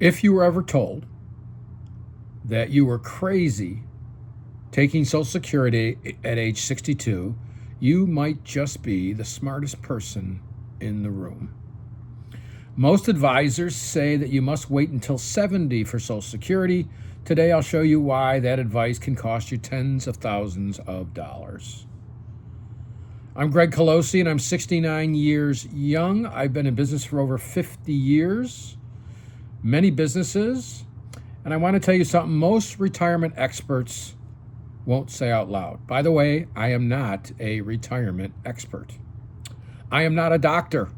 If you were ever told that you were crazy taking Social Security at age 62, you might just be the smartest person in the room. Most advisors say that you must wait until 70 for Social Security. Today I'll show you why that advice can cost you tens of thousands of dollars. I'm Greg Colosi, and I'm 69 years young. I've been in business for over 50 years, many businesses, and I want to tell you something most retirement experts won't say out loud. By the way, I am not a retirement expert. I am not a doctor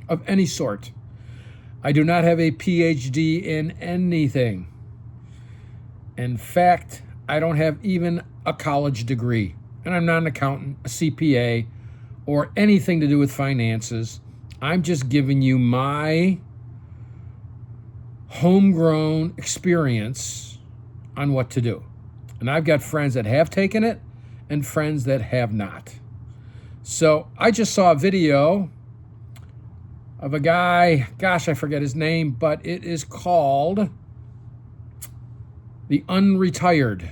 of any sort. I do not have a PhD in anything. In fact, I don't have even a college degree, and I'm not an accountant, a CPA, or anything to do with finances. I'm just giving you my homegrown experience on what to do. And I've got friends that have taken it and friends that have not. So I just saw a video of a guy, gosh, I forget his name, but it is called The Unretired.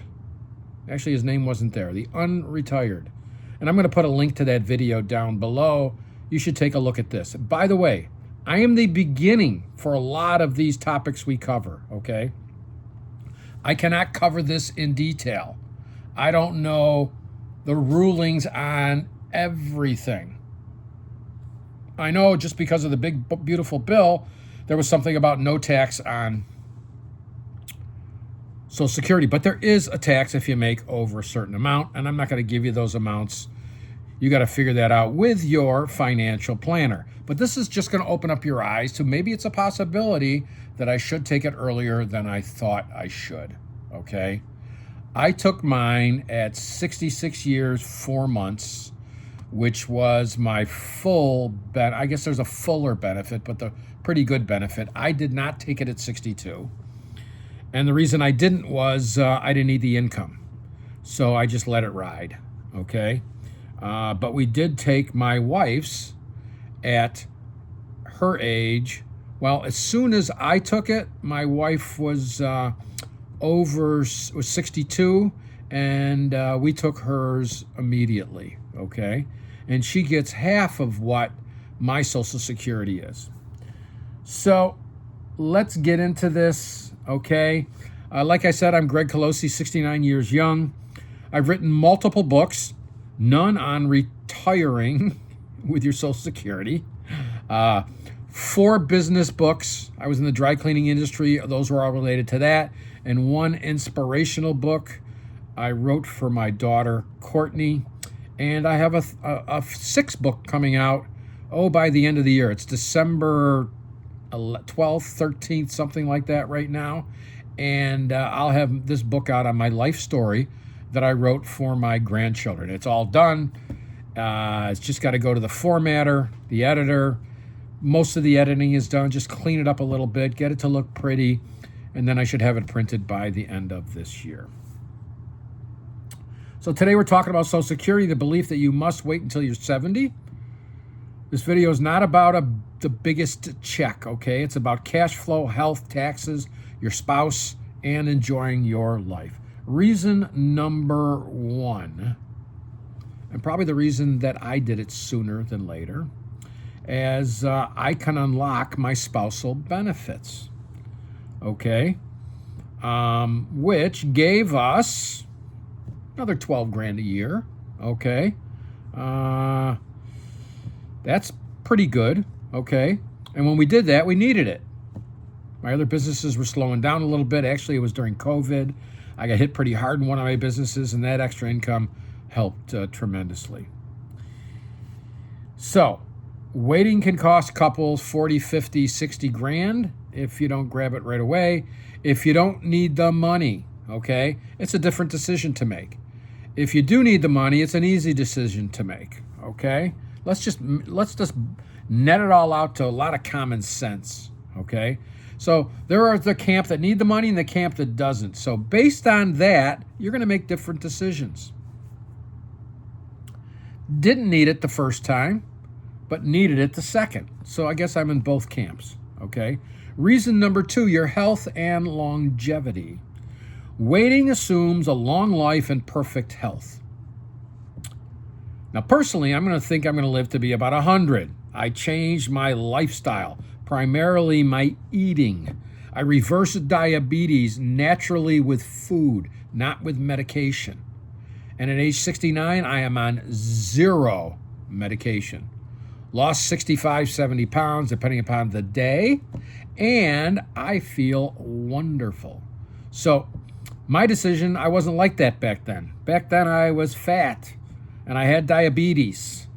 Actually, his name wasn't there. The Unretired. And I'm going to put a link to that video down below. You should take a look at this. By the way, I am the beginning for a lot of these topics we cover, okay? I cannot cover this in detail. I don't know the rulings on everything. I know just because of the big, beautiful bill, there was something about no tax on Social Security. But there is a tax if you make over a certain amount, and I'm not going to give you those amounts. You got to figure that out with your financial planner. But this is just going to open up your eyes to maybe it's a possibility that I should take it earlier than I thought I should, okay? I took mine at 66 years, 4 months, which was my full I guess there's a fuller benefit, but the pretty good benefit. I did not take it at 62. And the reason I didn't was I didn't need the income. So I just let it ride, okay? But we did take my wife's at her age. Well, as soon as I took it, my wife was 62, and we took hers immediately, okay? And she gets half of what my Social Security is. So let's get into this, okay? Like I said, I'm Greg Colosi, 69 years young. I've written multiple books, none on retiring with your Social Security. 4 business books. I was in the dry cleaning industry. Those were all related to that. And 1 inspirational book I wrote for my daughter, Courtney. And I have a 6th book coming out, by the end of the year. It's December 12th, 13th, something like that right now. And I'll have this book out on my life story that I wrote for my grandchildren. It's all done. It's just got to go to the formatter, the editor. Most of the editing is done. Just clean it up a little bit, get it to look pretty, and then I should have it printed by the end of this year. So today we're talking about Social Security, the belief that you must wait until you're 70. This video is not about the biggest check, okay? It's about cash flow, health, taxes, your spouse, and enjoying your life. Reason number 1, and probably the reason that I did it sooner than later, as I can unlock my spousal benefits, okay? Which gave us another 12 grand a year, okay? That's pretty good, okay? And when we did that, we needed it. My other businesses were slowing down a little bit. Actually, it was during COVID. I got hit pretty hard in one of my businesses, and that extra income helped tremendously. So, waiting can cost couples 40, 50, 60 grand if you don't grab it right away. If you don't need the money, okay? It's a different decision to make. If you do need the money, it's an easy decision to make, okay? Let's just net it all out to a lot of common sense, okay? So there are the camp that need the money and the camp that doesn't. So based on that, you're going to make different decisions. Didn't need it the first time, but needed it the second. So I guess I'm in both camps, okay? Reason number 2, your health and longevity. Waiting assumes a long life and perfect health. Now, personally, I'm going to live to be about 100. I changed my lifestyle, primarily my eating. I reversed diabetes naturally with food, not with medication. And at age 69, I am on 0 medication. Lost 65, 70 pounds, depending upon the day, and I feel wonderful. So, my decision, I wasn't like that back then. Back then, I was fat, and I had diabetes,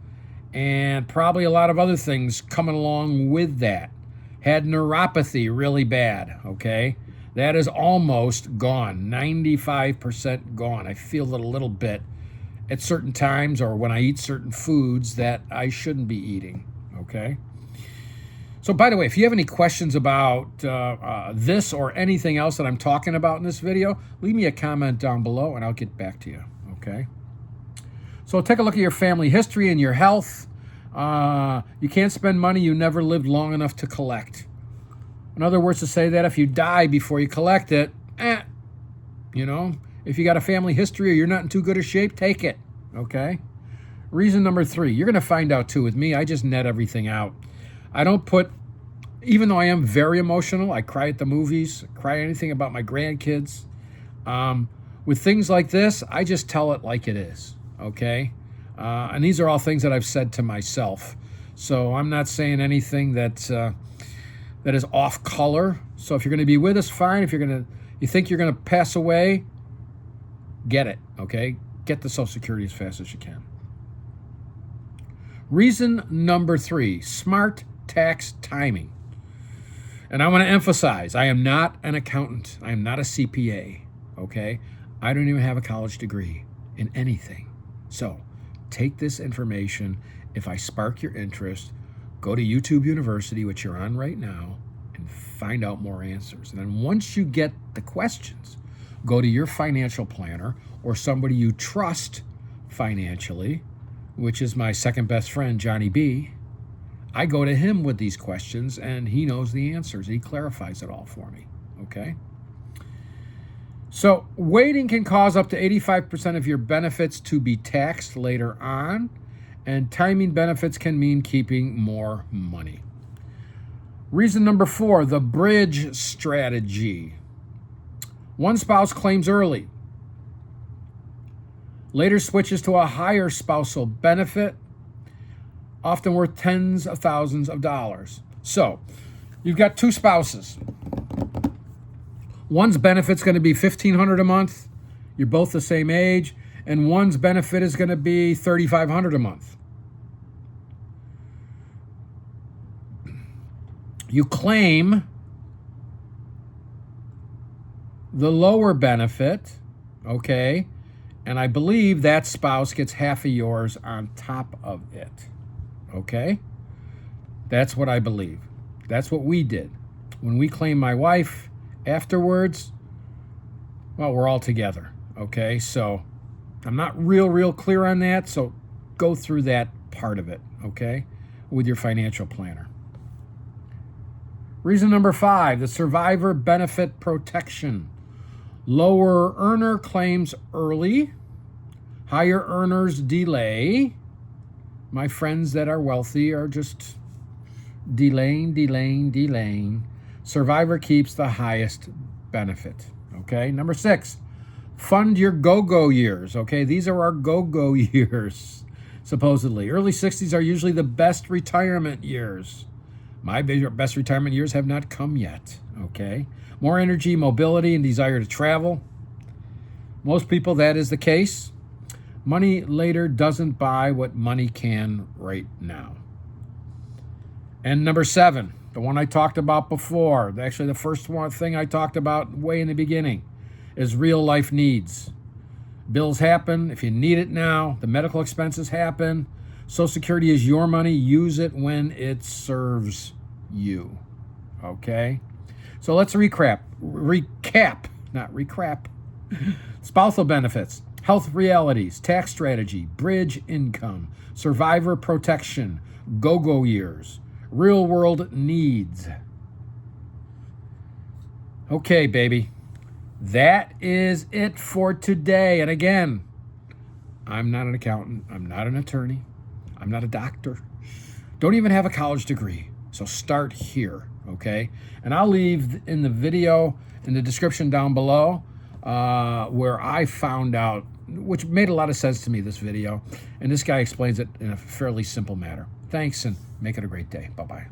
and probably a lot of other things coming along with that. Had neuropathy really bad, okay? That is almost gone, 95% gone. I feel it a little bit at certain times or when I eat certain foods that I shouldn't be eating, okay? So, by the way, if you have any questions about this or anything else that I'm talking about in this video, leave me a comment down below and I'll get back to you, okay? So take a look at your family history and your health. You can't spend money you never lived long enough to collect. In other words, to say that if you die before you collect it, if you got a family history or you're not in too good a shape, take it, okay? Reason number 3, you're going to find out too with me, I just net everything out. I don't put, even though I am very emotional, I cry at the movies, cry anything about my grandkids. With things like this, I just tell it like it is, okay? And these are all things that I've said to myself. So I'm not saying anything that is off color. So if you're going to be with us, fine. If you think you're going to pass away, get it, okay? Get the Social Security as fast as you can. Reason number 3, smart tax timing. And I want to emphasize, I am not an accountant. I am not a CPA, okay? I don't even have a college degree in anything. So take this information. If I spark your interest, go to YouTube University, which you're on right now, and find out more answers. And then once you get the questions, go to your financial planner or somebody you trust financially, which is my second best friend, Johnny B. I go to him with these questions, and he knows the answers. He clarifies it all for me, okay? So waiting can cause up to 85% of your benefits to be taxed later on, and timing benefits can mean keeping more money. Reason number 4, the bridge strategy. One spouse claims early, later switches to a higher spousal benefit, often worth tens of thousands of dollars. So you've got 2 spouses. One's benefit's going to be $1,500 a month. You're both the same age. And one's benefit is going to be $3,500 a month. You claim the lower benefit, okay? And I believe that spouse gets half of yours on top of it, okay? That's what I believe. That's what we did. When we claimed my wife, afterwards, well, we're all together, okay? So I'm not real clear on that, so go through that part of it, okay, with your financial planner. Reason number 5, the survivor benefit protection. Lower earner claims early, higher earners delay. My friends that are wealthy are just delaying. Survivor keeps the highest benefit, okay? Number 6, fund your go-go years, okay? These are our go-go years, supposedly. Early 60s are usually the best retirement years. My best retirement years have not come yet, okay? More energy, mobility, and desire to travel. Most people, that is the case. Money later doesn't buy what money can right now. And number 7, the one I talked about before, actually the first thing I talked about way in the beginning, is real life needs. Bills happen if you need it now. The medical expenses happen. Social Security is your money. Use it when it serves you, okay? So let's recap, not recrap. Spousal benefits, health realities, tax strategy, bridge income, survivor protection, go-go years, real world needs, Okay, baby. That is it for today. And again, I'm not an accountant. I'm not an attorney. I'm not a doctor. Don't even have a college degree. So start here, okay? And I'll leave in the video, in the description down below, where I found out, which made a lot of sense to me, this video. And this guy explains it in a fairly simple manner. Thanks, and make it a great day. Bye-bye.